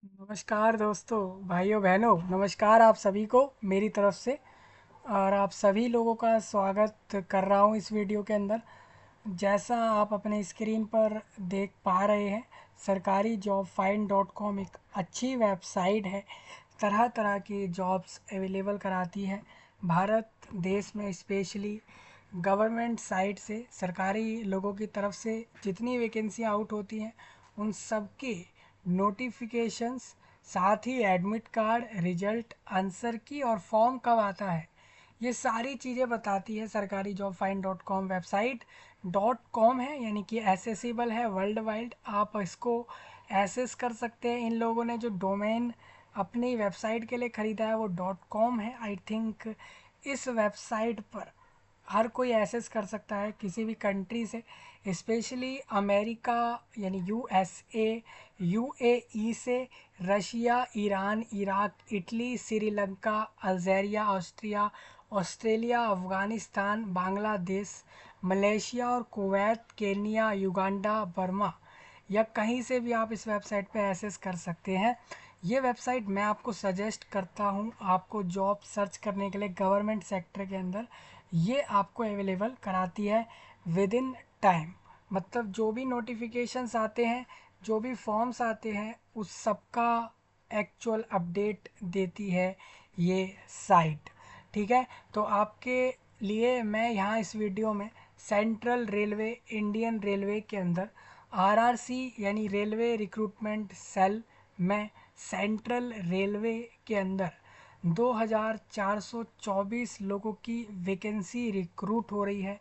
नमस्कार दोस्तों, भाइयों बहनों, नमस्कार आप सभी को मेरी तरफ से। और आप सभी लोगों का स्वागत कर रहा हूँ इस वीडियो के अंदर। जैसा आप अपने स्क्रीन पर देख पा रहे हैं, सरकारी जॉब फाइंड डॉट कॉम एक अच्छी वेबसाइट है। तरह तरह की जॉब्स अवेलेबल कराती है। भारत देश में स्पेशली गवर्नमेंट साइड से, सरकारी लोगों की तरफ से जितनी वैकेंसियाँ आउट होती हैं उन सब की नोटिफिकेशंस, साथ ही एडमिट कार्ड, रिजल्ट, आंसर की और फॉर्म कब आता है, ये सारी चीज़ें बताती है सरकारी job find dot com. Website dot com है, यानी कि एसेसिबल है वर्ल्ड वाइड। आप इसको एसेस कर सकते हैं। इन लोगों ने जो डोमेन अपनी वेबसाइट के लिए ख़रीदा है वो डॉट कॉम है। आई थिंक इस वेबसाइट पर हर कोई एक्सेस कर सकता है किसी भी कंट्री से, स्पेशली अमेरिका यानी यूएसए, यूएई से, Russia, Iran, Iraq, Italy, Sri Lanka, Algeria, Austria, Australia, Afghanistan, Bangladesh, Malaysia और कुवैत, केन्या, युगांडा, बर्मा, या कहीं से भी आप इस वेबसाइट पे एक्सेस कर सकते हैं। ये वेबसाइट मैं आपको सजेस्ट करता हूँ आपको जॉब सर्च करने के लिए गवर्नमेंट सेक्टर के अंदर। ये आपको अवेलेबल कराती है विद इन टाइम। मतलब जो भी नोटिफिकेशंस आते हैं, जो भी फॉर्म्स आते हैं, उस सब का एक्चुअल अपडेट देती है ये साइट। ठीक है, तो आपके लिए मैं यहाँ इस वीडियो में सेंट्रल रेलवे, इंडियन रेलवे के अंदर आरआरसी यानी रेलवे रिक्रूटमेंट सेल में सेंट्रल रेलवे के अंदर 2424 लोगों की वैकेंसी रिक्रूट हो रही है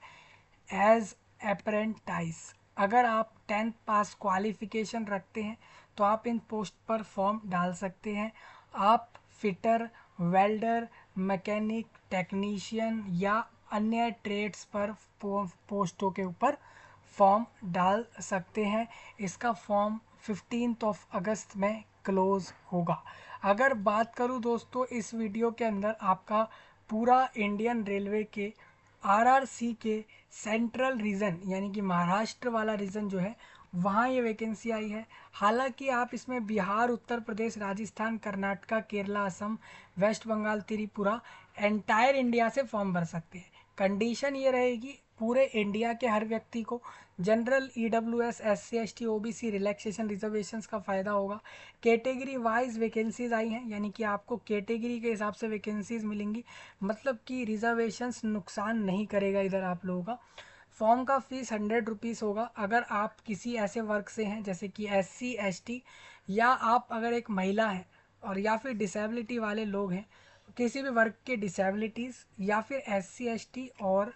एज अप्रेंटाइज। अगर आप 10th पास क्वालिफिकेशन रखते हैं तो आप इन पोस्ट पर फॉर्म डाल सकते हैं। आप फिटर, वेल्डर, मैकेनिक, टेक्नीशियन या अन्य ट्रेड्स पर पोस्टों के ऊपर फॉर्म डाल सकते हैं। इसका फॉर्म 15 अगस्त में क्लोज़ होगा। अगर बात करूं दोस्तों, इस वीडियो के अंदर आपका पूरा इंडियन रेलवे के आरआरसी के सेंट्रल रीजन यानी कि महाराष्ट्र वाला रीजन जो है, वहाँ ये वैकेंसी आई है। हालांकि आप इसमें Bihar, Uttar Pradesh, Rajasthan, Karnataka, Kerala, Assam, West Bengal, Tripura, entire India से फॉर्म भर सकते हैं। कंडीशन ये रहेगी पूरे इंडिया के हर व्यक्ति को general, EWS, SC, ST, OBC relaxation reservations का फ़ायदा होगा। कैटेगरी वाइज वैकेंसीज आई हैं, यानी कि आपको कैटेगरी के हिसाब से वैकेंसीज मिलेंगी। मतलब कि रिजर्वेशंस नुकसान नहीं करेगा इधर आप लोगों का। फॉर्म का फ़ीस 100 रुपीज़ होगा। अगर आप किसी ऐसे वर्ग से हैं जैसे कि एससी, एसटी, या आप अगर एक महिला हैं और या फिर डिसेबिलिटी वाले लोग हैं, किसी भी वर्ग के डिसेबिलिटीज़ या फिर एससी, एसटी और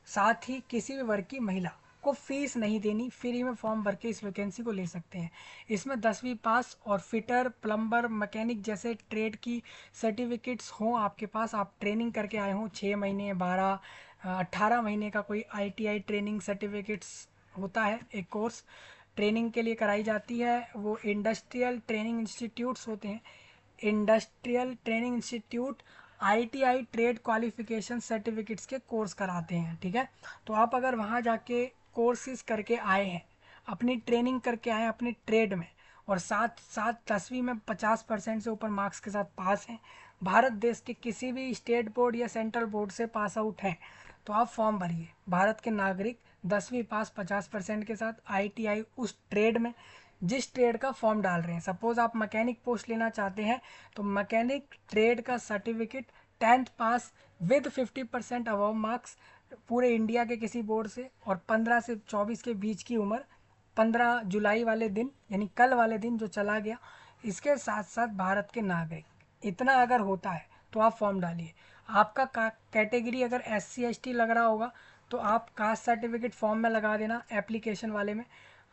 साथ ही किसी भी वर्ग की महिला को फीस नहीं देनी, फ्री में फॉर्म भर के इस वैकेंसी को ले सकते हैं। इसमें 10वीं पास और फिटर, प्लम्बर, मैकेनिक जैसे ट्रेड की सर्टिफिकेट्स हों आपके पास, आप ट्रेनिंग करके आए हों 6 महीने, 12, 18 महीने का कोई आईटीआई ट्रेनिंग सर्टिफिकेट्स होता है, एक कोर्स ट्रेनिंग के लिए कराई जाती है। वो इंडस्ट्रियल ट्रेनिंग इंस्टीट्यूट्स होते हैं। Industrial training institute ITI trade qualification certificates के कोर्स कराते हैं। ठीक है, तो आप अगर वहाँ जाके कोर्सेज करके आए हैं, अपनी ट्रेनिंग करके आए हैं अपने ट्रेड में, और साथ साथ 10वीं में 50% से ऊपर मार्क्स के साथ पास हैं, भारत देश के किसी भी स्टेट बोर्ड या सेंट्रल बोर्ड से पास आउट हैं, तो आप फॉर्म भरिए। भारत के नागरिक 10वीं पास 50% के साथ आईटीआई उस ट्रेड में, जिस ट्रेड का फॉर्म डाल रहे हैं। सपोज आप मैकेनिक पोस्ट लेना चाहते हैं तो मैकेनिक ट्रेड का certificate 10th pass with 50% above marks पूरे इंडिया के किसी बोर्ड से, और 15 से 24 के बीच की उम्र, 15 जुलाई वाले दिन यानी कल वाले दिन जो चला गया, इसके साथ साथ भारत के नागरिक, इतना अगर होता है तो आप फॉर्म डालिए। आपका कैटेगरी अगर एस सी एस टी लग रहा होगा तो आप कास्ट सर्टिफिकेट फॉर्म में लगा देना एप्लीकेशन वाले में।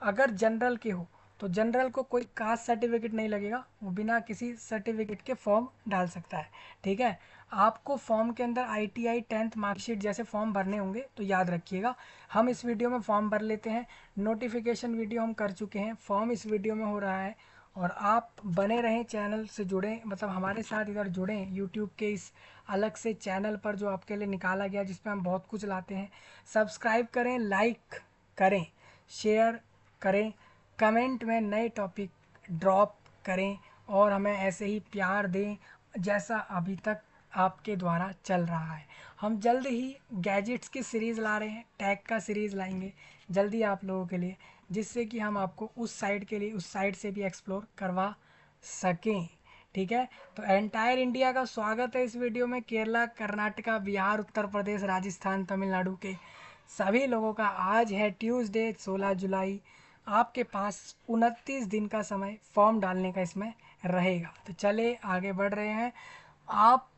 अगर जनरल के हो तो जनरल को कोई कास्ट सर्टिफिकेट नहीं लगेगा, वो बिना किसी सर्टिफिकेट के फॉर्म डाल सकता है। ठीक है, आपको फॉर्म के अंदर आईटीआई 10th मार्कशीट जैसे फॉर्म भरने होंगे, तो याद रखिएगा। हम इस वीडियो में फॉर्म भर लेते हैं, नोटिफिकेशन वीडियो हम कर चुके हैं, फॉर्म इस वीडियो में हो रहा है। और आप बने रहें, चैनल से जुड़ें, मतलब हमारे साथ इधर जुड़ें यूट्यूब के इस अलग से चैनल पर जो आपके लिए निकाला गया, जिसमें हम बहुत कुछ लाते हैं। सब्सक्राइब करें, लाइक करें, शेयर करें, कमेंट में नए टॉपिक ड्रॉप करें, और हमें ऐसे ही प्यार दें जैसा अभी तक आपके द्वारा चल रहा है। हम जल्द ही गैजेट्स की सीरीज़ ला रहे हैं, टैग का सीरीज़ लाएंगे जल्दी आप लोगों के लिए, जिससे कि हम आपको उस साइड के लिए उस साइड से भी एक्सप्लोर करवा सकें। ठीक है, तो एंटायर इंडिया का स्वागत है इस वीडियो में। केरला, कर्नाटका, बिहार, उत्तर प्रदेश, राजस्थान, तमिलनाडु के सभी लोगों का आज है ट्यूसडे 16 जुलाई। आपके पास 29 दिन का समय फॉर्म डालने का इसमें रहेगा। तो चले आगे बढ़ रहे हैं। आप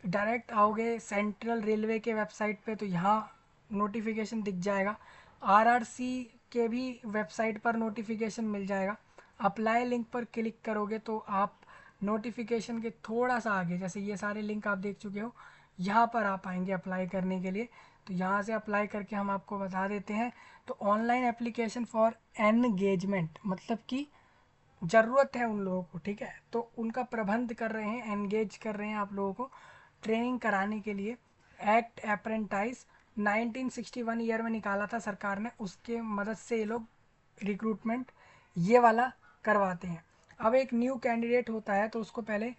डायरेक्ट आओगे सेंट्रल रेलवे के वेबसाइट पे, तो यहाँ नोटिफिकेशन दिख जाएगा। आरआरसी के भी वेबसाइट पर नोटिफिकेशन मिल जाएगा। अप्लाई लिंक पर क्लिक करोगे तो आप नोटिफिकेशन के थोड़ा सा आगे, जैसे ये सारे लिंक आप देख चुके हो, यहाँ पर आप आएंगे अप्लाई करने के लिए। तो यहाँ से अप्लाई करके हम आपको बता देते हैं। तो ऑनलाइन एप्लीकेशन फॉर एनगेजमेंट, मतलब कि ज़रूरत है उन लोगों को, ठीक है, तो उनका प्रबंध कर रहे हैं, एंगेज कर रहे हैं आप लोगों को ट्रेनिंग कराने के लिए। एक्ट अप्रेंटाइज 1961 ईयर में निकाला था सरकार ने, उसके मदद से ये लोग रिक्रूटमेंट ये वाला करवाते हैं। अब एक न्यू कैंडिडेट होता है तो उसको पहले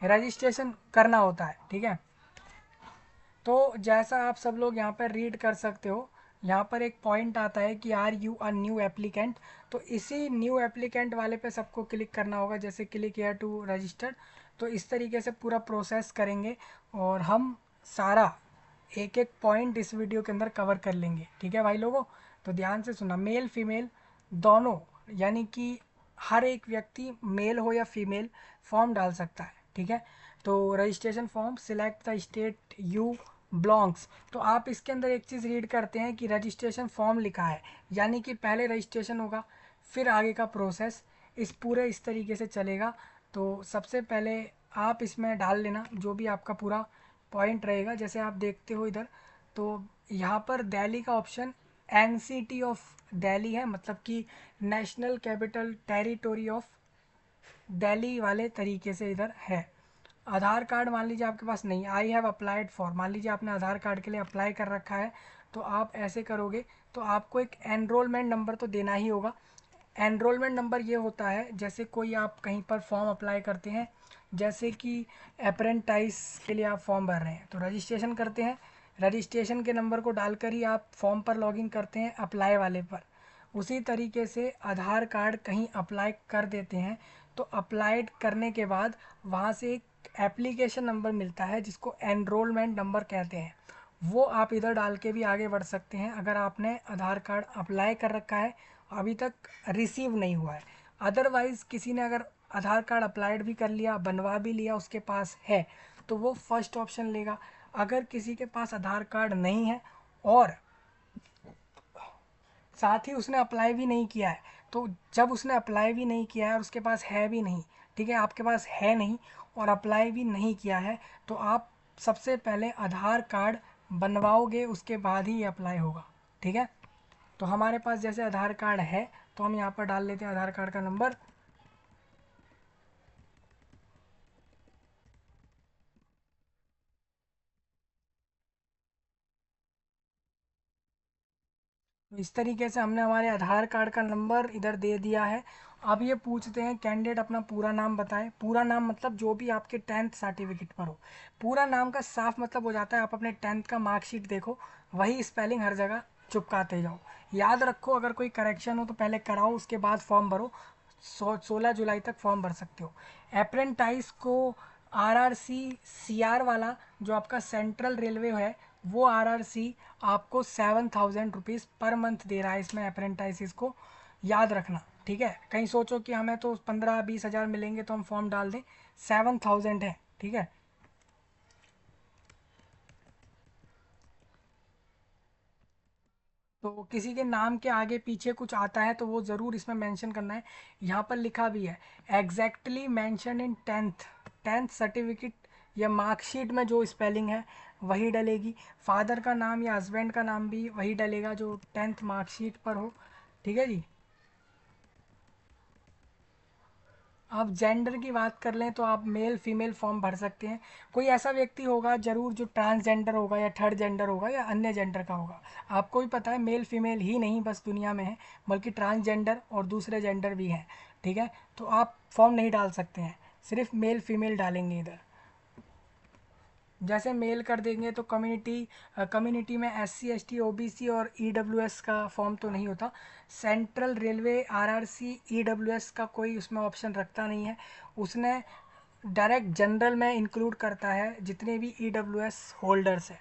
रजिस्ट्रेशन करना होता है। ठीक है, तो जैसा आप सब लोग यहाँ पर रीड कर सकते हो, यहाँ पर एक पॉइंट आता है कि are you a new applicant, तो इसी न्यू एप्लीकेंट वाले पे सबको क्लिक करना होगा, जैसे क्लिक हेयर टू रजिस्टर। तो इस तरीके से पूरा प्रोसेस करेंगे और हम सारा एक एक पॉइंट इस वीडियो के अंदर कवर कर लेंगे। ठीक है भाई लोगों, तो ध्यान से सुना। मेल फीमेल दोनों, यानी कि हर एक व्यक्ति मेल हो या फीमेल फॉर्म डाल सकता है। ठीक है, तो registration form select the state you belongs. तो आप इसके अंदर एक चीज़ रीड करते हैं कि रजिस्ट्रेशन फॉर्म लिखा है, यानी कि पहले रजिस्ट्रेशन होगा फिर आगे का प्रोसेस इस पूरे इस तरीके से चलेगा। तो सबसे पहले आप इसमें डाल लेना जो भी आपका पूरा पॉइंट रहेगा। जैसे आप देखते हो इधर, तो यहाँ पर दिल्ली का ऑप्शन एनसीटी ऑफ दिल्ली है, मतलब कि national capital territory of Delhi वाले तरीके से इधर है। आधार कार्ड मान लीजिए आपके पास नहीं, आई हैव अप्लाइड फॉर, मान लीजिए आपने आधार कार्ड के लिए अप्लाई कर रखा है, तो आप ऐसे करोगे तो आपको एक एनरोलमेंट नंबर तो देना ही होगा। एनरोलमेंट नंबर ये होता है, जैसे कोई आप कहीं पर फॉर्म अप्लाई करते हैं, जैसे कि अप्रेंटाइज के लिए आप फॉर्म भर रहे हैं तो रजिस्ट्रेशन करते हैं, रजिस्ट्रेशन के नंबर को डालकर ही आप फॉर्म पर लॉगिन करते हैं अप्लाई वाले पर। उसी तरीके से आधार कार्ड कहीं अप्लाई कर देते हैं तो अप्लाइड करने के बाद वहाँ से एक एप्लीकेशन नंबर मिलता है जिसको एनरोलमेंट नंबर कहते हैं, वो आप इधर डाल के भी आगे बढ़ सकते हैं अगर आपने आधार कार्ड अप्लाई कर रखा है अभी तक रिसीव नहीं हुआ है। अदरवाइज़ किसी ने अगर आधार कार्ड अप्लाइड भी कर लिया, बनवा भी लिया, उसके पास है, तो वो फर्स्ट ऑप्शन लेगा। अगर किसी के पास आधार कार्ड नहीं है और साथ ही उसने अप्लाई भी नहीं किया है, तो जब उसने अप्लाई भी नहीं किया है और उसके पास है भी नहीं, ठीक है, आपके पास है नहीं और अप्लाई भी नहीं किया है, तो आप सबसे पहले आधार कार्ड बनवाओगे, उसके बाद ही ये अप्लाई होगा। ठीक है, तो हमारे पास जैसे आधार कार्ड है तो हम यहाँ पर डाल लेते हैं आधार कार्ड का नंबर। तो इस तरीके से हमने हमारे आधार कार्ड का नंबर इधर दे दिया है। अब ये पूछते हैं कैंडिडेट अपना पूरा नाम बताएं। पूरा नाम मतलब जो भी आपके 10th सर्टिफिकेट पर हो। पूरा नाम का साफ मतलब हो जाता है आप अपने 10th का मार्कशीट देखो, वही स्पेलिंग हर जगह चुपकाते जाओ। याद रखो अगर कोई करेक्शन हो तो पहले कराओ, उसके बाद फॉर्म भरो। 16 जुलाई तक फॉर्म भर सकते हो। अप्रेंटाइज को आरआरसी सीआर वाला जो आपका सेंट्रल रेलवे है, वो आरआरसी आपको 7,000 रुपीज़ पर मंथ दे रहा है इसमें अप्रेंटाइसिस को, याद रखना। ठीक है, कहीं सोचो कि हमें तो 15-20 हज़ार मिलेंगे तो हम फॉर्म डाल दें, 7,000 है। ठीक है, तो किसी के नाम के आगे पीछे कुछ आता है तो वो ज़रूर इसमें मेंशन करना है। यहाँ पर लिखा भी है exactly mention in 10th certificate या मार्कशीट में जो स्पेलिंग है वही डलेगी। फादर का नाम या हस्बैंड का नाम भी वही डलेगा जो 10th मार्कशीट पर हो। ठीक है जी। आप जेंडर की बात कर लें तो आप मेल फीमेल फॉर्म भर सकते हैं। कोई ऐसा व्यक्ति होगा ज़रूर जो ट्रांसजेंडर होगा या थर्ड जेंडर होगा या अन्य जेंडर का होगा। आपको भी पता है मेल फीमेल ही नहीं बस दुनिया में है, बल्कि ट्रांसजेंडर और दूसरे जेंडर भी हैं। ठीक है, तो आप फॉर्म नहीं डाल सकते हैं, सिर्फ मेल फीमेल डालेंगे इधर। जैसे मेल कर देंगे तो कम्युनिटी में SC ST OBC और EWS का फॉर्म तो नहीं होता। सेंट्रल रेलवे RRC EWS का कोई उसमें ऑप्शन रखता नहीं है, उसने डायरेक्ट जनरल में इंक्लूड करता है जितने भी EWS होल्डर्स हैं,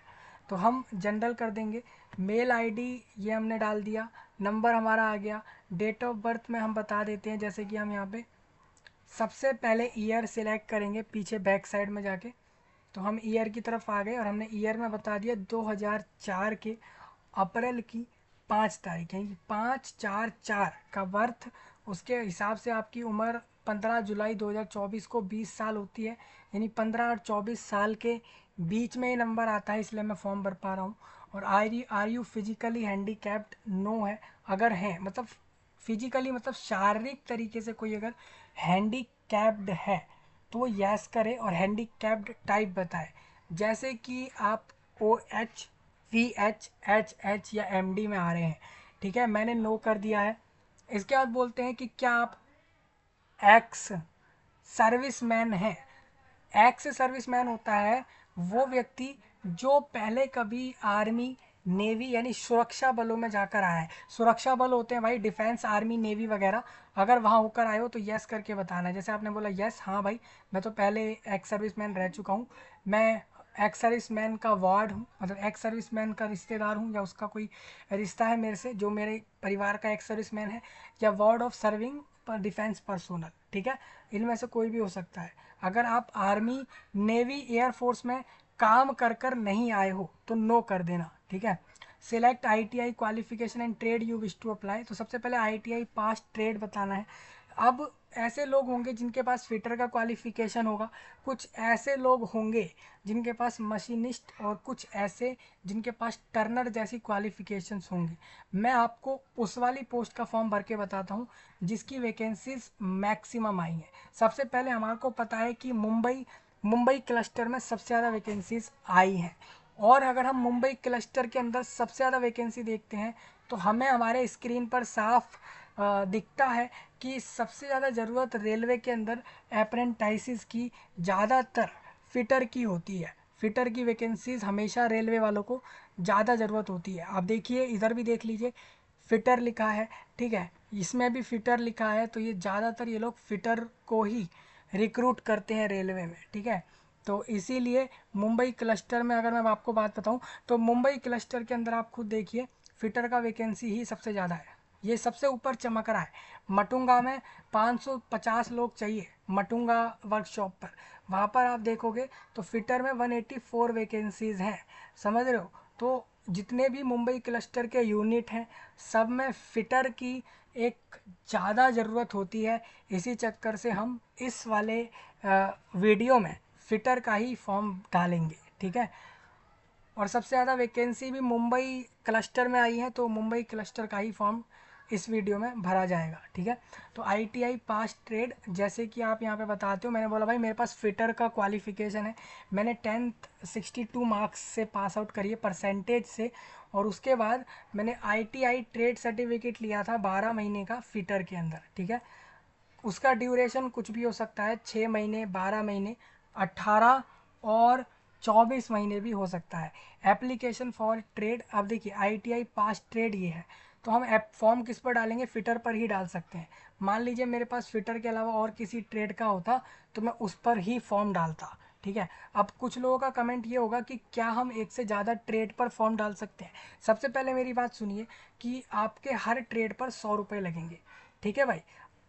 तो हम जनरल कर देंगे। मेल ID ये हमने डाल दिया, नंबर हमारा आ गया। डेट ऑफ बर्थ में हम बता देते हैं, जैसे कि हम यहाँ पे सबसे पहले ईयर सिलेक्ट करेंगे पीछे बैक साइड में जाके, तो हम ईयर की तरफ आ गए और हमने ईयर में बता दिया 2004 के अप्रैल की 5 तारीख, यानी 5/4/4 का बर्थ। उसके हिसाब से आपकी उम्र 15 जुलाई 2024 को 20 साल होती है, यानी 15 और 24 साल के बीच में ये नंबर आता है, इसलिए मैं फॉर्म भर पा रहा हूँ। और are you physically handicapped, no है। अगर है मतलब फिजिकली मतलब शारीरिक तरीके से कोई अगर हैंडीकैप्ड है तो वो यस करे और हैंडीकैप्ड टाइप बताए, जैसे कि आप OH VH HH या MD में आ रहे हैं। ठीक है, मैंने नो कर दिया है। इसके बाद बोलते हैं कि क्या आप एक्स सर्विसमैन है। एक्स सर्विसमैन होता है वो व्यक्ति जो पहले कभी आर्मी नेवी यानी सुरक्षा बलों में जाकर आया है। सुरक्षा बल होते हैं भाई डिफेंस आर्मी नेवी वगैरह, अगर वहाँ होकर आए हो तो यस करके बताना है। जैसे आपने बोला यस, हाँ भाई मैं तो पहले एक्स सर्विसमैन रह चुका हूँ, मैं एक्स सर्विसमैन का वार्ड हूँ, मतलब एक्स सर्विसमैन का रिश्तेदार हूँ या उसका कोई रिश्ता है मेरे से जो मेरे परिवार का एक्स सर्विसमैन है, या वार्ड ऑफ सर्विंग पर डिफेंस पर्सोनल। ठीक है, इनमें से कोई भी हो सकता है। अगर आप आर्मी नेवी एयरफोर्स में काम कर कर नहीं आए हो तो नो कर देना। ठीक है, select ITI qualification and trade you wish to apply, तो सबसे पहले ITI पास ट्रेड बताना है। अब ऐसे लोग होंगे जिनके पास फिटर का क्वालिफिकेशन होगा, कुछ ऐसे लोग होंगे जिनके पास मशीनिस्ट, और कुछ ऐसे जिनके पास टर्नर जैसी क्वालिफिकेशंस होंगी। मैं आपको उस वाली पोस्ट का फॉर्म भर के बताता हूँ जिसकी वैकेंसीज मैक्सिमम आई हैं। सबसे पहले हमारे को पता है कि मुंबई क्लस्टर में सबसे ज़्यादा वैकेंसीज आई हैं, और अगर हम मुंबई क्लस्टर के अंदर सबसे ज़्यादा वैकेंसी देखते हैं तो हमें हमारे स्क्रीन पर साफ दिखता है कि सबसे ज़्यादा ज़रूरत रेलवे के अंदर अप्रेंटिसेस की ज़्यादातर फिटर की होती है। फिटर की वैकेंसीज हमेशा रेलवे वालों को ज़्यादा ज़रूरत होती है। आप देखिए इधर भी देख लीजिए, फिटर लिखा है। ठीक है, इसमें भी फिटर लिखा है, तो ये ज़्यादातर ये लोग फिटर को ही रिक्रूट करते हैं रेलवे में। ठीक है, तो इसीलिए मुंबई क्लस्टर में अगर मैं आपको बात बताऊं तो मुंबई क्लस्टर के अंदर आप खुद देखिए फिटर का वैकेंसी ही सबसे ज़्यादा है, ये सबसे ऊपर चमक रहा है। मटुंगा में 550 लोग चाहिए, मटुंगा वर्कशॉप पर, वहाँ पर आप देखोगे तो फिटर में 184 वैकेंसीज़ हैं। समझ रहे हो, तो जितने भी मुंबई क्लस्टर के यूनिट हैं सब में फिटर की एक ज़्यादा ज़रूरत होती है। इसी चक्कर से हम इस वाले वीडियो में फिटर का ही फॉर्म डालेंगे। ठीक है, और सबसे ज़्यादा वैकेंसी भी मुंबई क्लस्टर में आई है, तो मुंबई क्लस्टर का ही फॉर्म इस वीडियो में भरा जाएगा। ठीक है, तो ITI पास ट्रेड जैसे कि आप यहाँ पे बताते हो, मैंने बोला भाई मेरे पास फिटर का क्वालिफिकेशन है, मैंने 10th 62 मार्क्स से पास आउट करी है परसेंटेज से, और उसके बाद मैंने ITI ट्रेड सर्टिफिकेट लिया था 12 महीने का फिटर के अंदर। ठीक है, उसका ड्यूरेशन कुछ भी हो सकता है, 6 महीने, 12 महीने, 18 और 24 महीने भी हो सकता है। एप्लीकेशन फॉर ट्रेड, अब देखिए ITI पास ट्रेड ये है, तो हम ऐप फॉर्म किस पर डालेंगे, फिटर पर ही डाल सकते हैं। मान लीजिए मेरे पास फिटर के अलावा और किसी ट्रेड का होता तो मैं उस पर ही फॉर्म डालता। ठीक है, अब कुछ लोगों का कमेंट ये होगा कि क्या हम एक से ज़्यादा ट्रेड पर फॉर्म डाल सकते हैं। सबसे पहले मेरी बात सुनिए कि आपके हर ट्रेड पर 100 रुपये लगेंगे। ठीक है भाई,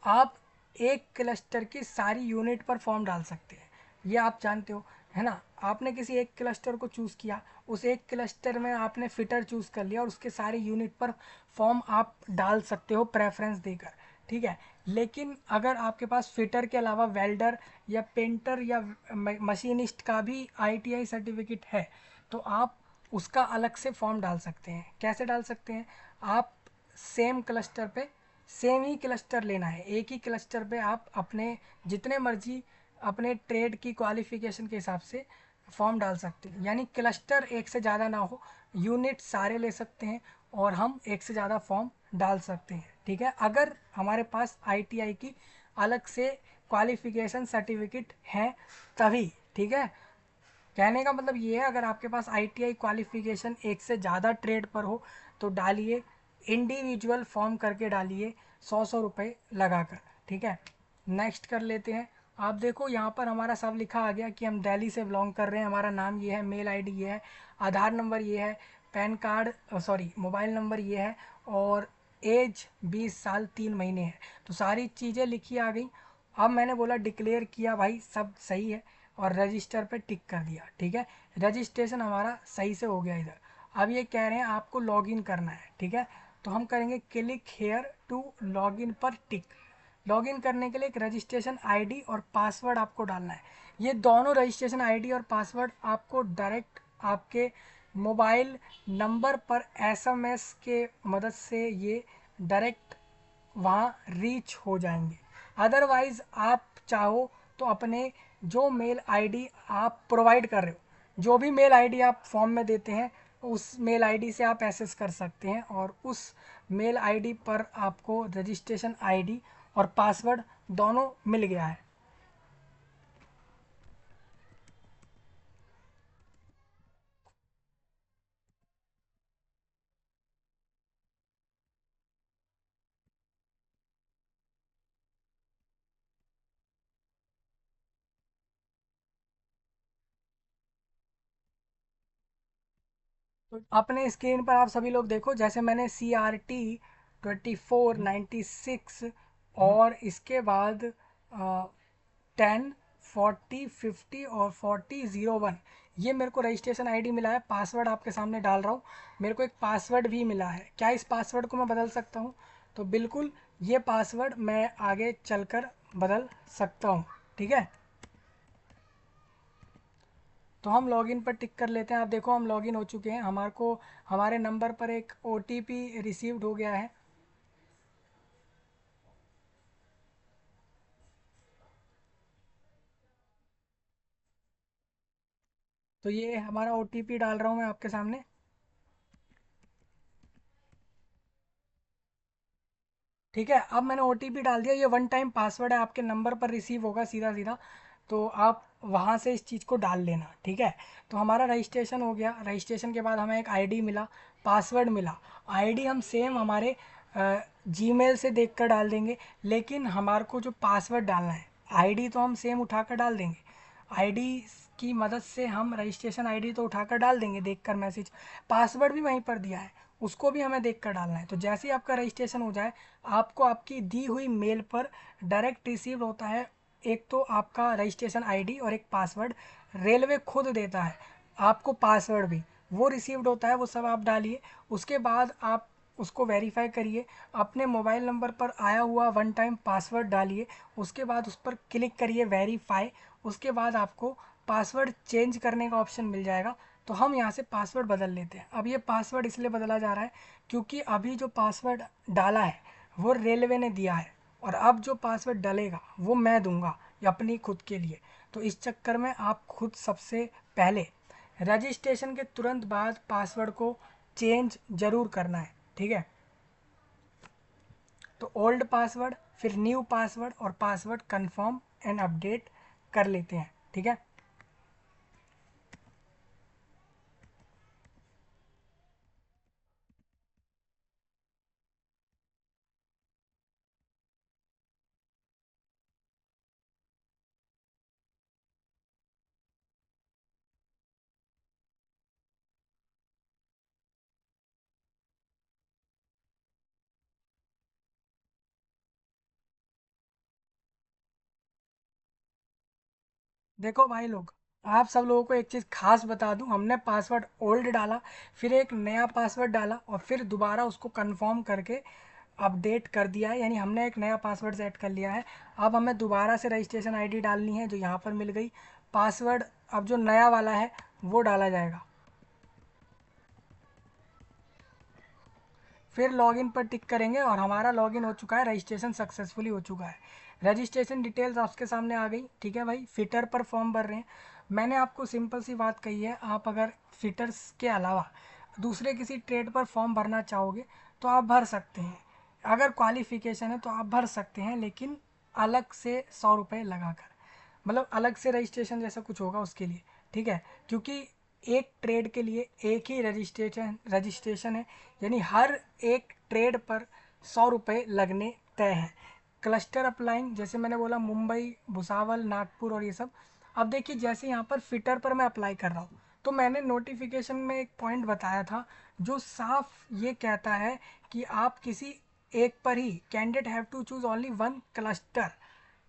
आप एक क्लस्टर की सारी यूनिट पर फॉर्म डाल सकते हैं, ये आप जानते हो, है ना। आपने किसी एक क्लस्टर को चूज़ किया, उस एक क्लस्टर में आपने फिटर चूज़ कर लिया और उसके सारे यूनिट पर फॉर्म आप डाल सकते हो प्रेफरेंस देकर। ठीक है, लेकिन अगर आपके पास फिटर के अलावा वेल्डर या पेंटर या मशीनिस्ट का भी ITI सर्टिफिकेट है तो आप उसका अलग से फॉर्म डाल सकते हैं। कैसे डाल सकते हैं, आप सेम क्लस्टर पे सेम ही क्लस्टर लेना है, एक ही क्लस्टर पे आप अपने जितने मर्जी अपने ट्रेड की क्वालिफिकेशन के हिसाब से फॉर्म डाल सकते हैं। यानी क्लस्टर एक से ज़्यादा ना हो, यूनिट सारे ले सकते हैं और हम एक से ज़्यादा फॉर्म डाल सकते हैं। ठीक है, अगर हमारे पास आईटीआई की अलग से क्वालिफिकेशन सर्टिफिकेट है तभी। ठीक है, कहने का मतलब ये है, अगर आपके पास आईटीआई क्वालिफिकेशन एक से ज़्यादा ट्रेड पर हो तो डालिए, इंडिविजुअल फॉर्म करके डालिए, 100 रुपये लगा कर। ठीक है, नेक्स्ट कर लेते हैं। आप देखो यहाँ पर हमारा सब लिखा आ गया कि हम दिल्ली से बिलोंग कर रहे हैं, हमारा नाम ये है, मेल आईडी ये है, आधार नंबर ये है, pan card sorry mobile number ये है, और एज 20 साल 3 महीने है। तो सारी चीज़ें लिखी आ गई। अब मैंने बोला डिक्लेयर किया भाई, सब सही है, और रजिस्टर पे टिक कर दिया। ठीक है, रजिस्ट्रेशन हमारा सही से हो गया इधर। अब ये कह रहे हैं आपको लॉगिन करना है। ठीक है, तो हम करेंगे क्लिक हेयर टू लॉगिन पर टिक। लॉगिन करने के लिए एक रजिस्ट्रेशन आईडी और पासवर्ड आपको डालना है। ये दोनों रजिस्ट्रेशन आईडी और पासवर्ड आपको डायरेक्ट आपके मोबाइल नंबर पर एसएमएस के मदद से ये डायरेक्ट वहाँ रीच हो जाएंगे। अदरवाइज़ आप चाहो तो अपने जो मेल आईडी आप प्रोवाइड कर रहे हो, जो भी मेल आईडी आप फॉर्म में देते हैं, उस मेल आईडी से आप एक्सेस कर सकते हैं, और उस मेल आईडी पर आपको रजिस्ट्रेशन आईडी और पासवर्ड दोनों मिल गया है। तो अपने स्क्रीन पर आप सभी लोग देखो, जैसे मैंने CRT 2496 और इसके बाद 10 40 50 और 40 01, ये मेरे को रजिस्ट्रेशन आईडी मिला है। पासवर्ड आपके सामने डाल रहा हूँ, मेरे को एक पासवर्ड भी मिला है। क्या इस पासवर्ड को मैं बदल सकता हूँ? तो बिल्कुल, ये पासवर्ड मैं आगे चलकर बदल सकता हूँ। ठीक है, तो हम लॉगिन पर टिक कर लेते हैं। आप देखो हम लॉगिन हो चुके हैं, हमारे को हमारे नंबर पर एक ओटीपी रिसीव्ड हो गया है। तो ये हमारा ओटीपी डाल रहा हूँ मैं आपके सामने। ठीक है, अब मैंने ओटीपी डाल दिया, ये वन टाइम पासवर्ड है, आपके नंबर पर रिसीव होगा सीधा सीधा, तो आप वहाँ से इस चीज़ को डाल लेना। ठीक है, तो हमारा रजिस्ट्रेशन हो गया। रजिस्ट्रेशन के बाद हमें एक आईडी मिला, पासवर्ड मिला। आईडी हम सेम हमारे जीमेल से देख कर डाल देंगे, लेकिन हमारे को जो पासवर्ड डालना है, आईडी तो हम सेम उठा कर डाल देंगे। आईडी की मदद से हम रजिस्ट्रेशन आईडी तो उठाकर डाल देंगे देखकर मैसेज, पासवर्ड भी वहीं पर दिया है, उसको भी हमें देखकर डालना है। तो जैसे ही आपका रजिस्ट्रेशन हो जाए, आपको आपकी दी हुई मेल पर डायरेक्ट रिसीव होता है, एक तो आपका रजिस्ट्रेशन आईडी और एक पासवर्ड। रेलवे खुद देता है आपको पासवर्ड भी, वो रिसीव्ड होता है, वो सब आप डालिए। उसके बाद आप उसको वेरीफाई करिए, अपने मोबाइल नंबर पर आया हुआ वन टाइम पासवर्ड डालिए, उसके बाद उस पर क्लिक करिए वेरीफाई। उसके बाद आपको पासवर्ड चेंज करने का ऑप्शन मिल जाएगा। तो हम यहाँ से पासवर्ड बदल लेते हैं। अब ये पासवर्ड इसलिए बदला जा रहा है क्योंकि अभी जो पासवर्ड डाला है वो रेलवे ने दिया है, और अब जो पासवर्ड डलेगा वो मैं दूंगा अपनी खुद के लिए। तो इस चक्कर में आप खुद सबसे पहले रजिस्ट्रेशन के तुरंत बाद पासवर्ड को चेंज ज़रूर करना है। ठीक है, तो ओल्ड पासवर्ड, फिर न्यू पासवर्ड और पासवर्ड कंफर्म एंड अपडेट कर लेते हैं। ठीक है, देखो भाई लोग, आप सब लोगों को एक चीज़ खास बता दूं, हमने पासवर्ड ओल्ड डाला, फिर एक नया पासवर्ड डाला, और फिर दोबारा उसको कंफर्म करके अपडेट कर दिया है, यानी हमने एक नया पासवर्ड सेट कर लिया है। अब हमें दोबारा से रजिस्ट्रेशन आईडी डालनी है जो यहाँ पर मिल गई, पासवर्ड अब जो नया वाला है वो डाला जाएगा। फिर लॉगिन पर टिक करेंगे और हमारा लॉगिन हो चुका है, रजिस्ट्रेशन सक्सेसफुली हो चुका है। रजिस्ट्रेशन डिटेल्स आपके सामने आ गई, ठीक है भाई। फिटर पर फॉर्म भर रहे हैं। मैंने आपको सिंपल सी बात कही है, आप अगर फिटर्स के अलावा दूसरे किसी ट्रेड पर फॉर्म भरना चाहोगे तो आप भर सकते हैं। अगर क्वालिफिकेशन है तो आप भर सकते हैं, लेकिन अलग से 100 रुपये लगा कर, मतलब अलग से रजिस्ट्रेशन जैसा कुछ होगा उसके लिए, ठीक है। क्योंकि एक ट्रेड के लिए एक ही रजिस्ट्रेशन है, यानी हर एक ट्रेड पर 100 रुपये लगने तय हैं। क्लस्टर अप्लाइंग, जैसे मैंने बोला मुंबई, भुसावल, नागपुर और ये सब। अब देखिए जैसे यहाँ पर फिटर पर मैं अप्लाई कर रहा हूँ, तो मैंने नोटिफिकेशन में एक पॉइंट बताया था जो साफ ये कहता है कि आप किसी एक पर ही, candidate have to choose only one cluster,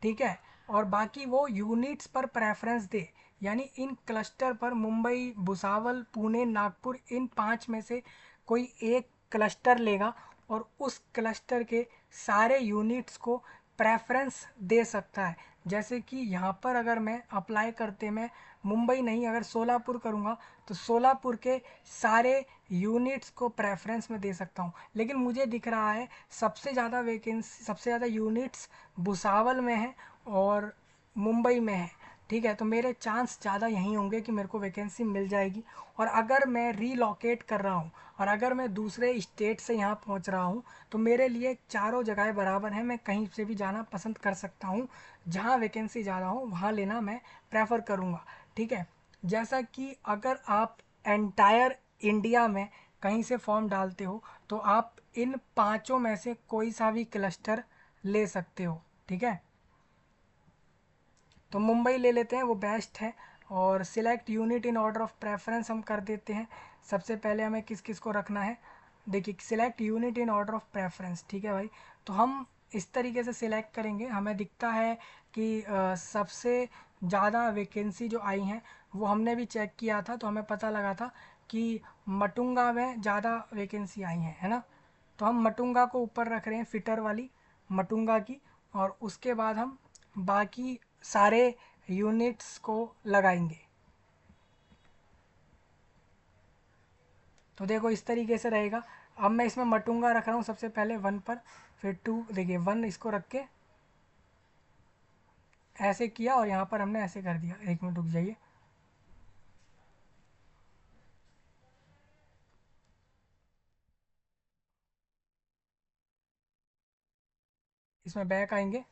ठीक है। और बाकी वो यूनिट्स पर प्रेफरेंस दे, यानी इन क्लस्टर पर मुंबई, भुसावल, पुणे, नागपुर, इन 5 में से कोई एक क्लस्टर लेगा और उस क्लस्टर के सारे यूनिट्स को प्रेफरेंस दे सकता है। जैसे कि यहाँ पर अगर मैं अप्लाई करते मैं मुंबई नहीं, अगर सोलापुर करूँगा तो सोलापुर के सारे यूनिट्स को प्रेफरेंस में दे सकता हूँ। लेकिन मुझे दिख रहा है सबसे ज़्यादा वैकेंसी, सबसे ज़्यादा यूनिट्स भुसावल में है और मुंबई में है, ठीक है। तो मेरे चांस ज़्यादा यहीं होंगे कि मेरे को वैकेंसी मिल जाएगी। और अगर मैं रीलोकेट कर रहा हूँ और अगर मैं दूसरे स्टेट से यहाँ पहुँच रहा हूँ तो मेरे लिए चारों जगह बराबर हैं, मैं कहीं से भी जाना पसंद कर सकता हूँ। जहाँ वैकेंसी ज़्यादा हो वहाँ लेना मैं प्रेफर करूँगा, ठीक है। जैसा कि अगर आप एंटायर इंडिया में कहीं से फॉर्म डालते हो तो आप इन पांचों में से कोई सा भी क्लस्टर ले सकते हो, ठीक है। तो मुंबई ले लेते हैं, वो बेस्ट है। और select unit in order of preference हम कर देते हैं। सबसे पहले हमें किस किस को रखना है, देखिए select unit in order of preference, ठीक है भाई। तो हम इस तरीके से सिलेक्ट करेंगे, हमें दिखता है कि सबसे ज़्यादा वैकेंसी जो आई हैं वो हमने भी चेक किया था, तो हमें पता लगा था कि मटुंगा में ज़्यादा वैकेंसी आई हैं, है ना। तो हम मटुंगा को ऊपर रख रहे हैं, फिटर वाली मटुंगा की। और उसके बाद हम बाकी सारे यूनिट्स को लगाएंगे। तो देखो इस तरीके से रहेगा। अब मैं इसमें मटुंगा रख रहा हूँ सबसे पहले 1 पर, फिर 2, देखिए 1 इसको रख के ऐसे किया और यहाँ पर हमने ऐसे कर दिया। 1 मिनट रुक जाइए। इसमें बैक आएंगे।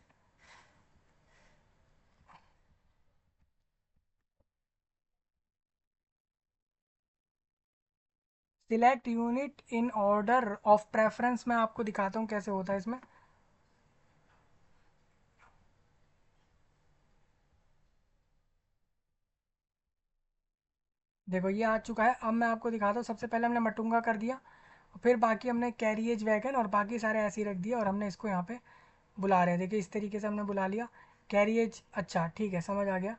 Select unit in order of preference मैं आपको दिखाता हूँ कैसे होता है इसमें। देखो ये आ चुका है। अब मैं आपको दिखाता हूँ, सबसे पहले हमने मटुंगा कर दिया, फिर बाकी हमने कैरिएज वैगन और बाकी सारे ऐसे ही रख दिए और हमने इसको यहाँ पे बुला रहे हैं। देखिए इस तरीके से हमने बुला लिया कैरिएज। अच्छा ठीक है, समझ आ गया।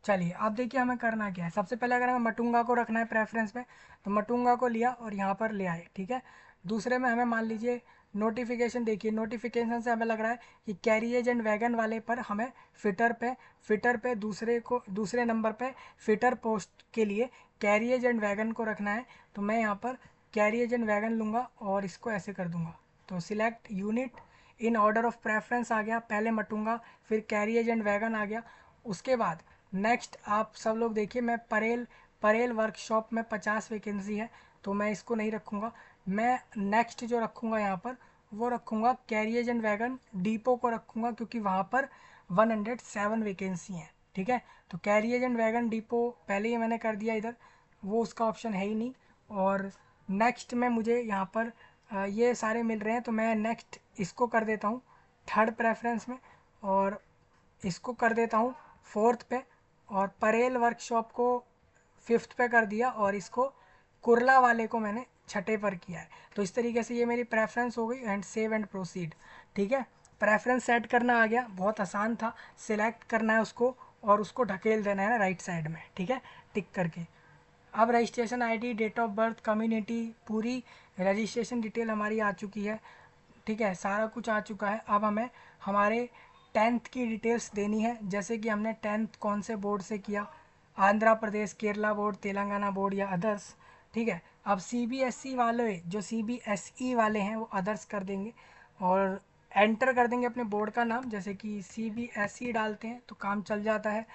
चलिए अब देखिए हमें करना क्या है। सबसे पहले अगर हमें मटुंगा को रखना है प्रेफरेंस में तो मटुंगा को लिया और यहाँ पर ले आए, ठीक है। दूसरे में हमें मान लीजिए नोटिफिकेशन, देखिए नोटिफिकेशन से हमें लग रहा है कि कैरिएज एंड वैगन वाले पर हमें फिटर पे दूसरे नंबर पे फिटर पोस्ट के लिए कैरिएज एंड वैगन को रखना है। तो मैं यहाँ पर कैरिएज एंड वैगन लूँगा और इसको ऐसे कर दूँगा। तो select unit in order of preference आ गया, पहले मटुंगा फिर कैरिएज एंड वैगन आ गया। उसके बाद नेक्स्ट आप सब लोग देखिए, मैं परेल परेल वर्कशॉप में 50 वैकेंसी है तो मैं इसको नहीं रखूँगा। मैं नेक्स्ट जो रखूँगा यहाँ पर वो रखूँगा कैरिएज एंड वैगन डिपो को रखूँगा, क्योंकि वहाँ पर 107 वैकेंसी हैं, ठीक है। तो कैरिएज एंड वैगन डिपो पहले ही मैंने कर दिया इधर, वो उसका ऑप्शन है ही नहीं। और नेक्स्ट में मुझे यहाँ पर ये सारे मिल रहे हैं तो मैं नेक्स्ट इसको कर देता हूँ थर्ड प्रेफरेंस में, और इसको कर देता हूँ फोर्थ पे, और परेल वर्कशॉप को फिफ्थ पे कर दिया और इसको कुरला वाले को मैंने छठे पर किया है। तो इस तरीके से ये मेरी प्रेफरेंस हो गई एंड सेव एंड प्रोसीड, ठीक है। प्रेफरेंस सेट करना आ गया, बहुत आसान था। सिलेक्ट करना है उसको और उसको ढकेल देना है ना राइट साइड में, ठीक है, टिक करके। अब registration ID, date of birth, community, पूरी रजिस्ट्रेशन डिटेल हमारी आ चुकी है, ठीक है, सारा कुछ आ चुका है। अब हमें हमारे 10th की डिटेल्स देनी है, जैसे कि हमने 10th कौन से बोर्ड से किया, आंध्र प्रदेश, केरला बोर्ड, तेलंगाना बोर्ड या अदर्स। ठीक है, अब सीबीएसई वाले, जो सीबीएसई वाले हैं वो अदर्स कर देंगे और एंटर कर देंगे अपने बोर्ड का नाम, जैसे कि सीबीएसई डालते हैं तो काम चल जाता है।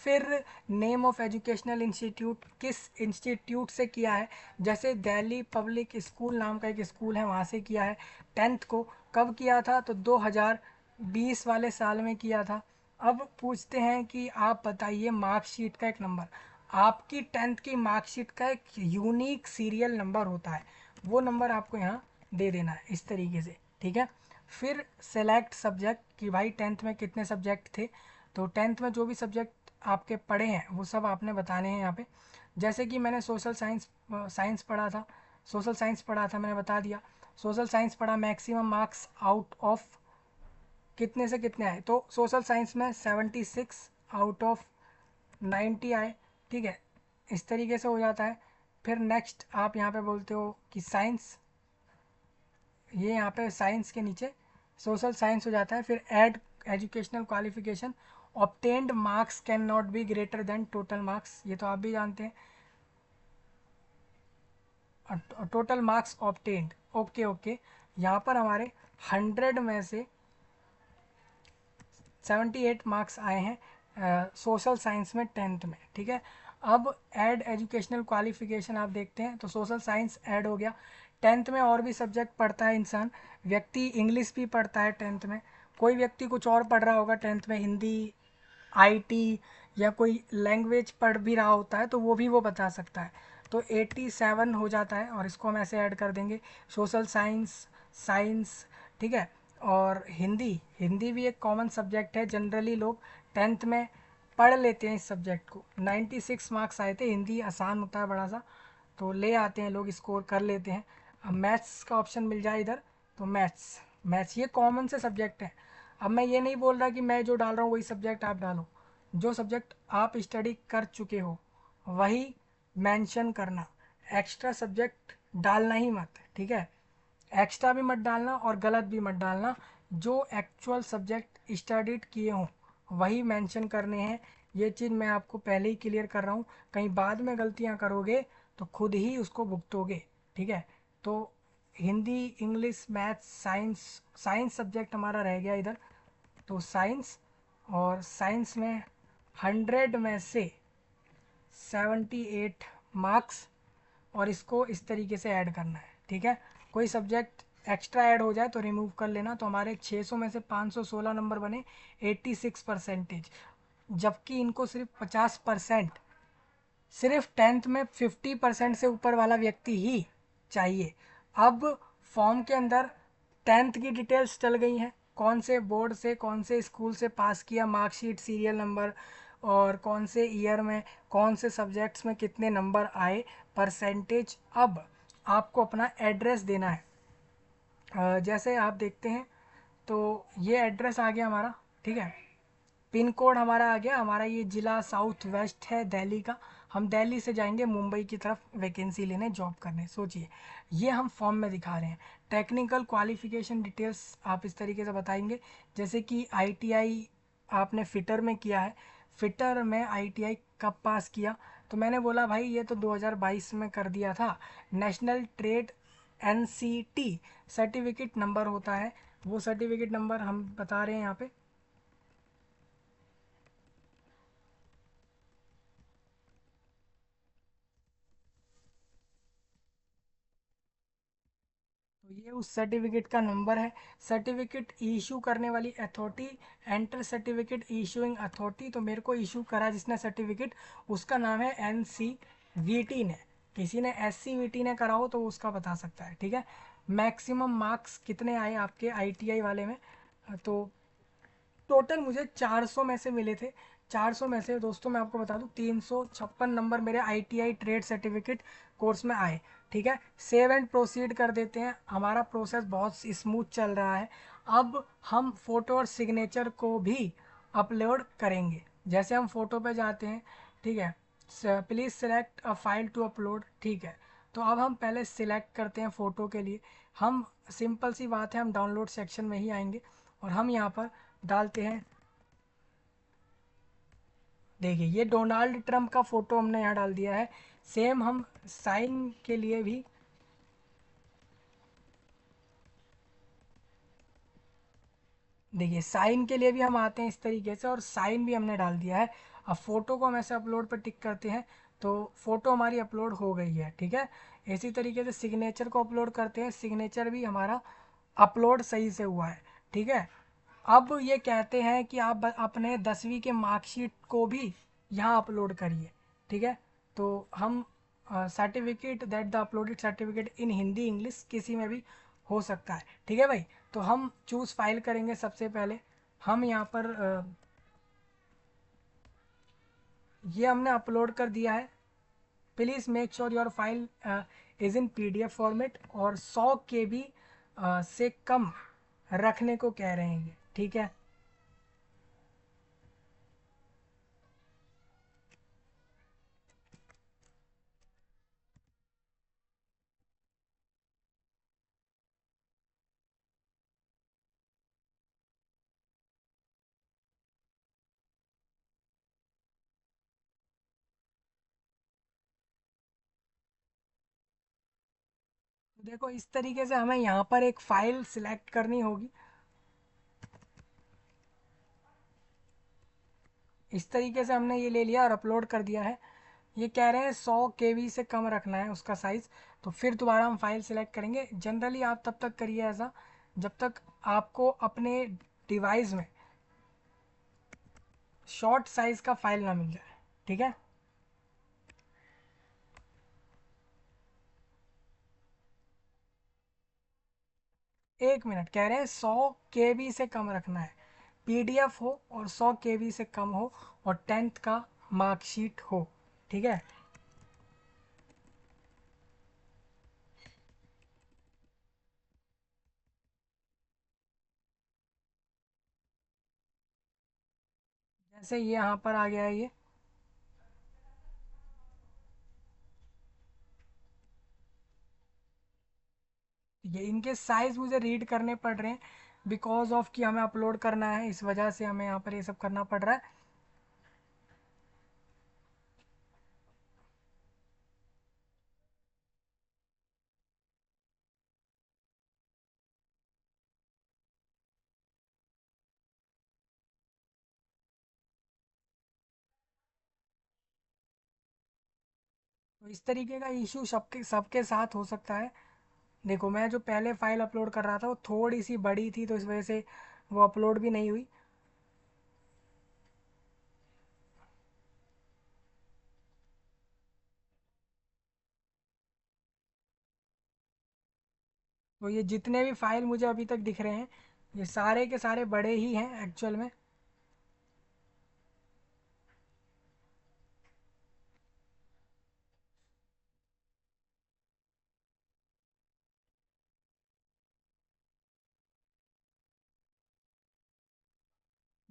फिर नेम ऑफ एजुकेशनल इंस्टीट्यूट, किस इंस्टीट्यूट से किया है, जैसे दिल्ली पब्लिक स्कूल नाम का एक स्कूल है, वहाँ से किया है। टेंथ को कब किया था, तो 2020 वाले साल में किया था। अब पूछते हैं कि आप बताइए मार्कशीट का एक नंबर, आपकी टेंथ की मार्कशीट का एक यूनिक सीरियल नंबर होता है, वो नंबर आपको यहाँ दे देना है इस तरीके से। ठीक है, फिर सेलेक्ट सब्जेक्ट कि भाई टेंथ में कितने सब्जेक्ट थे, तो टेंथ में जो भी सब्जेक्ट आपके पढ़े हैं वो सब आपने बताने हैं यहाँ पे। जैसे कि मैंने सोशल साइंस पढ़ा था, मैंने बता दिया। सोशल साइंस पढ़ा, मैक्सिमम मार्क्स आउट ऑफ कितने से कितने आए, तो सोशल साइंस में 76 आउट ऑफ 90 आए। ठीक है, इस तरीके से हो जाता है। फिर नेक्स्ट आप यहाँ पे बोलते हो कि साइंस, ये यहाँ पे साइंस के नीचे सोशल साइंस हो जाता है। फिर add educational qualification, obtained marks can not be greater than total marks, ये तो आप भी जानते हैं। Total marks obtained, okay okay, यहाँ पर हमारे 100 में से 78 मार्क्स आए हैं सोशल साइंस में टेंथ में। ठीक है, अब ऐड एजुकेशनल क्वालिफिकेशन आप देखते हैं तो सोशल साइंस ऐड हो गया। टेंथ में और भी सब्जेक्ट पढ़ता है इंसान, व्यक्ति इंग्लिश भी पढ़ता है टेंथ में, कोई व्यक्ति कुछ और पढ़ रहा होगा टेंथ में, हिंदी, आईटी या कोई लैंग्वेज पढ़ भी रहा होता है तो वो भी वो बता सकता है। तो 87 हो जाता है और इसको हम ऐसे ऐड कर देंगे। सोशल साइंस, साइंस, ठीक है, और हिंदी, हिंदी भी एक कॉमन सब्जेक्ट है, जनरली लोग टेंथ में पढ़ लेते हैं इस सब्जेक्ट को। 96 मार्क्स आए थे, हिंदी आसान होता है बड़ा सा, तो ले आते हैं लोग, स्कोर कर लेते हैं। अब मैथ्स का ऑप्शन मिल जाए इधर, तो मैथ्स, मैथ्स ये कॉमन से सब्जेक्ट है। अब मैं ये नहीं बोल रहा कि मैं जो डाल रहा हूँ वही सब्जेक्ट आप डालो, जो सब्जेक्ट आप स्टडी कर चुके हो वही मेंशन करना, एक्स्ट्रा सब्जेक्ट डालना ही मत। ठीक है, एक्स्ट्रा भी मत डालना और गलत भी मत डालना, जो एक्चुअल सब्जेक्ट स्टडीड किए हों वही मेंशन करने हैं। ये चीज़ मैं आपको पहले ही क्लियर कर रहा हूँ, कहीं बाद में गलतियाँ करोगे तो खुद ही उसको भुगतोगे। ठीक है, तो Hindi, English, maths, science, science subject हमारा रह गया इधर, तो साइंस, और साइंस में 100 में से 78 मार्क्स, और इसको इस तरीके से ऐड करना है। ठीक है, कोई सब्जेक्ट एक्स्ट्रा ऐड हो जाए तो रिमूव कर लेना, तो हमारे 600 में से 516 नंबर बने, 86%। जबकि इनको सिर्फ 50%, सिर्फ टेंथ में 50% से ऊपर वाला व्यक्ति ही चाहिए। अब फॉर्म के अंदर टेंथ की डिटेल्स चल गई हैं, कौन से बोर्ड से, कौन से स्कूल से पास किया, मार्कशीट, सीरियल नंबर, और कौन से ईयर में कौन से सब्जेक्ट्स में कितने नंबर आए, परसेंटेज। अब आपको अपना एड्रेस देना है। जैसे आप देखते हैं तो ये एड्रेस आ गया हमारा। ठीक है, पिन कोड हमारा आ गया, हमारा ये ज़िला साउथ वेस्ट है दिल्ली का। हम दिल्ली से जाएंगे मुंबई की तरफ वैकेंसी लेने, जॉब करने। सोचिए, ये हम फॉर्म में दिखा रहे हैं। टेक्निकल क्वालिफिकेशन डिटेल्स आप इस तरीके से बताएंगे, जैसे कि आईटीआई आपने फिटर में किया है, फिटर में आईटीआई कब पास किया, तो मैंने बोला भाई ये तो 2022 में कर दिया था। National trade NCT certificate number होता है, वो सर्टिफिकेट नंबर हम बता रहे हैं यहाँ पे। तो ये उस सर्टिफिकेट का नंबर है। सर्टिफिकेट इशू करने वाली authority, enter certificate issuing authority, तो मेरे को इशू करा जिसने सर्टिफिकेट, उसका नाम है एनसीवीटी ने। किसी ने एससीवीटी ने करा हो तो उसका बता सकता है। ठीक है, मैक्सिमम मार्क्स कितने आए आपके आईटीआई वाले में, तो टोटल मुझे 400 में से मिले थे। 400 में से दोस्तों मैं आपको बता दूं 356 नंबर मेरे आईटीआई ट्रेड सर्टिफिकेट कोर्स में आए। ठीक है, सेव एंड प्रोसीड कर देते हैं, हमारा प्रोसेस बहुत स्मूथ चल रहा है। अब हम फ़ोटो और सिग्नेचर को भी अपलोड करेंगे। जैसे हम फ़ोटो पे जाते हैं, ठीक है, please select a file to upload. ठीक है, तो अब हम पहले सिलेक्ट करते हैं फ़ोटो के लिए। हम, सिंपल सी बात है, हम डाउनलोड सेक्शन में ही आएंगे और हम यहाँ पर डालते हैं देखिए ये डोनाल्ड ट्रंप का फ़ोटो हमने यहाँ डाल दिया है। सेम हम साइन के लिए भी, देखिए साइन के लिए भी हम आते हैं इस तरीके से, और साइन भी हमने डाल दिया है। अब फ़ोटो को हम ऐसे अपलोड पर टिक करते हैं तो फ़ोटो हमारी अपलोड हो गई है, ठीक है। इसी तरीके से सिग्नेचर को अपलोड करते हैं, सिग्नेचर भी हमारा अपलोड सही से हुआ है, ठीक है। अब ये कहते हैं कि आप अपने 10वीं के मार्कशीट को भी यहाँ अपलोड करिए, ठीक है। तो हम certificate that the uploaded certificate in Hindi English किसी में भी हो सकता है, ठीक है भाई। तो हम चूज़ फाइल करेंगे सबसे पहले। हम यहाँ पर ये हमने अपलोड कर दिया है। Please make sure your file is in PDF format, और 100 KB से कम रखने को कह रहे हैं ये, ठीक है। देखो इस तरीके से हमें यहाँ पर एक फ़ाइल सिलेक्ट करनी होगी। इस तरीके से हमने ये ले लिया और अपलोड कर दिया है। ये कह रहे हैं 100 KB से कम रखना है उसका साइज़। तो फिर दोबारा हम फाइल सिलेक्ट करेंगे। जनरली आप तब तक करिए ऐसा जब तक आपको अपने डिवाइस में शॉर्ट साइज़ का फ़ाइल ना मिल जाए, ठीक है। 1 मिनट, कह रहे हैं 100 KB से कम रखना है, पीडीएफ हो और 100 KB से कम हो, और 10th का मार्कशीट हो, ठीक है। जैसे ये यहाँ पर आ गया है ये इनके साइज़ मुझे रीड करने पड़ रहे हैं बिकॉज ऑफ कि हमें अपलोड करना है, इस वजह से हमें यहाँ पर ये सब करना पड़ रहा है। तो इस तरीके का इशू सबके सबके साथ हो सकता है। देखो मैं जो पहले फ़ाइल अपलोड कर रहा था वो थोड़ी सी बड़ी थी, तो इस वजह से वो अपलोड भी नहीं हुई। तो ये जितने भी फ़ाइल मुझे अभी तक दिख रहे हैं ये सारे के सारे बड़े ही हैं एक्चुअल में।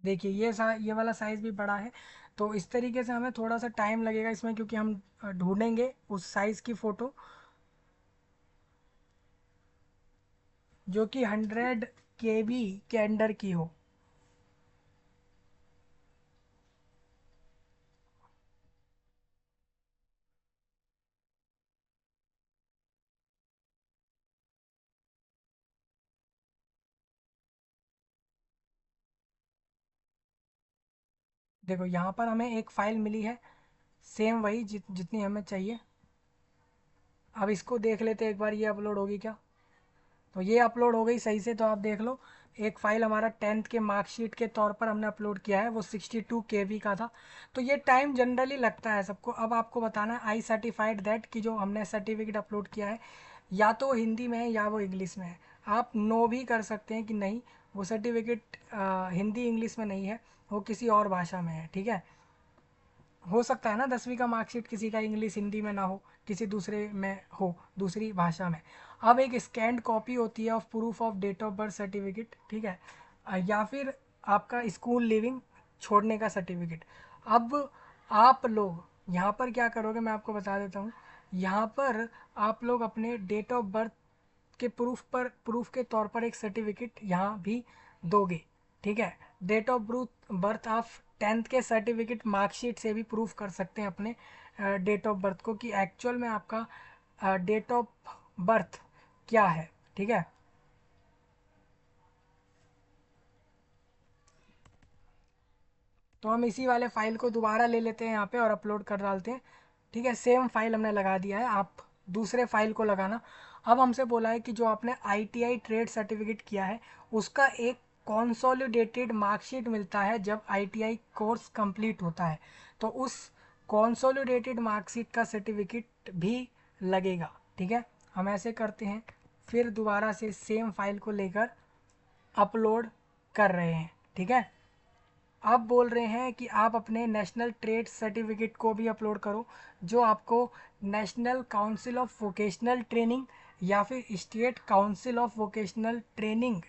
देखिए ये वाला साइज़ भी बड़ा है। तो इस तरीके से हमें थोड़ा सा टाइम लगेगा इसमें, क्योंकि हम ढूंढेंगे उस साइज़ की फ़ोटो जो कि 100 KB के अंडर की हो। देखो यहाँ पर हमें एक फ़ाइल मिली है, सेम वही जितनी हमें चाहिए। अब इसको देख लेते हैं एक बार, ये अपलोड होगी क्या। तो ये अपलोड हो गई सही से, तो आप देख लो एक फ़ाइल हमारा 10th के मार्कशीट के तौर पर हमने अपलोड किया है, वो 62 KB का था। तो ये टाइम जनरली लगता है सबको। अब आपको बताना है आई सर्टिफाइड दैट कि जो हमने सर्टिफिकेट अपलोड किया है या तो हिंदी में है या वो इंग्लिश में है। आप नो भी कर सकते हैं कि नहीं वो सर्टिफिकेट हिंदी इंग्लिश में नहीं है, वो किसी और भाषा में है, ठीक है। हो सकता है ना 10वीं का मार्कशीट किसी का इंग्लिश हिंदी में ना हो, किसी दूसरे में हो, दूसरी भाषा में। अब एक स्कैन्ड कॉपी होती है of proof of date of birth certificate, ठीक है। या फिर आपका स्कूल लिविंग छोड़ने का सर्टिफिकेट। अब आप लोग यहाँ पर क्या करोगे मैं आपको बता देता हूँ। यहाँ पर आप लोग अपने डेट ऑफ बर्थ के प्रूफ के तौर पर एक सर्टिफिकेट यहाँ भी दोगे, ठीक है। Date of birth of 10th के सर्टिफिकेट मार्कशीट से भी प्रूफ कर सकते हैं अपने डेट ऑफ बर्थ को कि एक्चुअल में आपका डेट ऑफ बर्थ क्या है। ठीक है, तो हम इसी वाले फाइल को दोबारा ले लेते हैं यहाँ पे और अपलोड कर डालते हैं। ठीक है, सेम फाइल हमने लगा दिया है, आप दूसरे फाइल को लगाना। अब हमसे बोला है कि जो आपने आईटीआई ट्रेड सर्टिफिकेट किया है उसका एक कॉन्सोलिडेटेड मार्कशीट मिलता है जब आईटीआई कोर्स कंप्लीट होता है, तो उस कॉन्सोलिडेटेड मार्कशीट का सर्टिफिकेट भी लगेगा। ठीक है, हम ऐसे करते हैं, फिर दोबारा से सेम फाइल को लेकर अपलोड कर रहे हैं। ठीक है, आप बोल रहे हैं कि आप अपने नेशनल ट्रेड सर्टिफिकेट को भी अपलोड करो जो आपको national council of vocational training या फिर state council of vocational training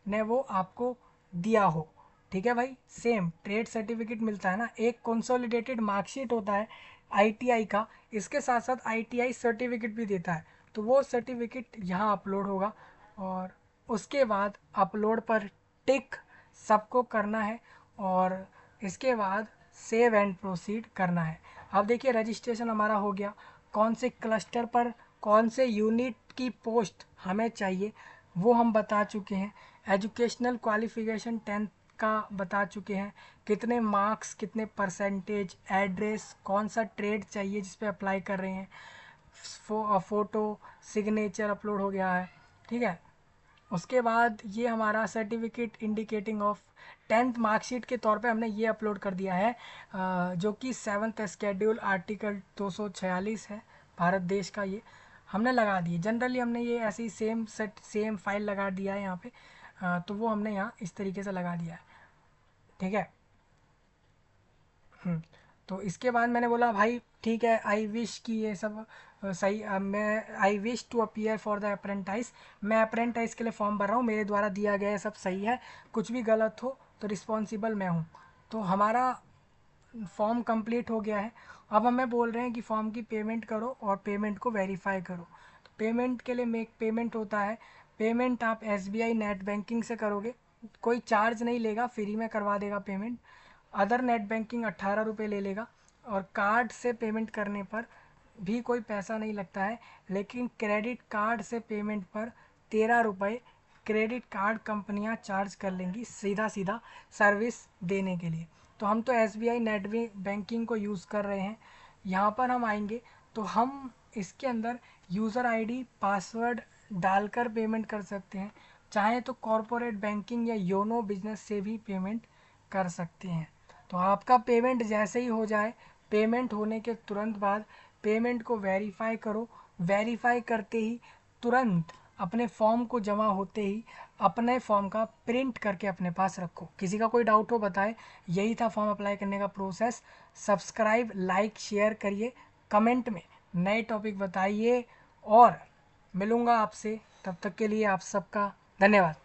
ने वो आपको दिया हो। ठीक है भाई, सेम ट्रेड सर्टिफिकेट मिलता है ना, एक कंसोलिडेटेड मार्कशीट होता है आईटीआई का, इसके साथ साथ आईटीआई सर्टिफिकेट भी देता है, तो वो सर्टिफिकेट यहाँ अपलोड होगा और उसके बाद अपलोड पर टिक सबको करना है और इसके बाद सेव एंड प्रोसीड करना है। अब देखिए रजिस्ट्रेशन हमारा हो गया, कौन से क्लस्टर पर कौन से यूनिट की पोस्ट हमें चाहिए वो हम बता चुके हैं। एजुकेशनल क्वालिफिकेशन 10th का बता चुके हैं, कितने मार्क्स कितने परसेंटेज, एड्रेस, कौन सा ट्रेड चाहिए जिस पे अप्लाई कर रहे हैं, फ़ोटो सिग्नेचर अपलोड हो गया है। ठीक है, उसके बाद ये हमारा certificate indicating of 10th marksheet के तौर पे हमने ये अपलोड कर दिया है, जो कि 7th स्केड्यूल आर्टिकल 246 है भारत देश का, ये हमने लगा दिए। जनरली हमने ये ऐसे ही सेम फाइल लगा दिया है यहाँ पे, तो वो हमने यहाँ इस तरीके से लगा दिया है। ठीक है, तो इसके बाद मैंने बोला भाई ठीक है, आई विश कि ये सब सही, मैं I wish to appear for the apprentice, मैं अप्रेंटाइज के लिए फॉर्म भर रहा हूँ, मेरे द्वारा दिया गया है सब सही है, कुछ भी गलत हो तो रिस्पॉन्सिबल मैं हूँ। तो हमारा फॉर्म कंप्लीट हो गया है। अब हमें बोल रहे हैं कि फॉर्म की पेमेंट करो और पेमेंट को वेरीफाई करो। तो पेमेंट के लिए मेक पेमेंट होता है, पेमेंट आप एसबीआई नेट बैंकिंग से करोगे, कोई चार्ज नहीं लेगा, फ्री में करवा देगा पेमेंट। अदर नेट बैंकिंग 18 रुपये ले लेगा और कार्ड से पेमेंट करने पर भी कोई पैसा नहीं लगता है, लेकिन क्रेडिट कार्ड से पेमेंट पर 13 रुपये क्रेडिट कार्ड कंपनियां चार्ज कर लेंगी सीधा सीधा सर्विस देने के लिए। तो हम तो एसबीआई नेट बैंकिंग को यूज़ कर रहे हैं। यहाँ पर हम आएंगे तो हम इसके अंदर यूज़र आईडी पासवर्ड डालकर पेमेंट कर सकते हैं, चाहे तो कॉरपोरेट बैंकिंग या योनो बिजनेस से भी पेमेंट कर सकते हैं। तो आपका पेमेंट जैसे ही हो जाए, पेमेंट होने के तुरंत बाद पेमेंट को वेरीफाई करो, वेरीफाई करते ही तुरंत अपने फॉर्म को जमा होते ही अपने फॉर्म का प्रिंट करके अपने पास रखो। किसी का कोई डाउट हो बताए, यही था फॉर्म अप्लाई करने का प्रोसेस। सब्सक्राइब लाइक शेयर करिए, कमेंट में नए टॉपिक बताइए और मिलूँगा आपसे, तब तक के लिए आप सबका धन्यवाद।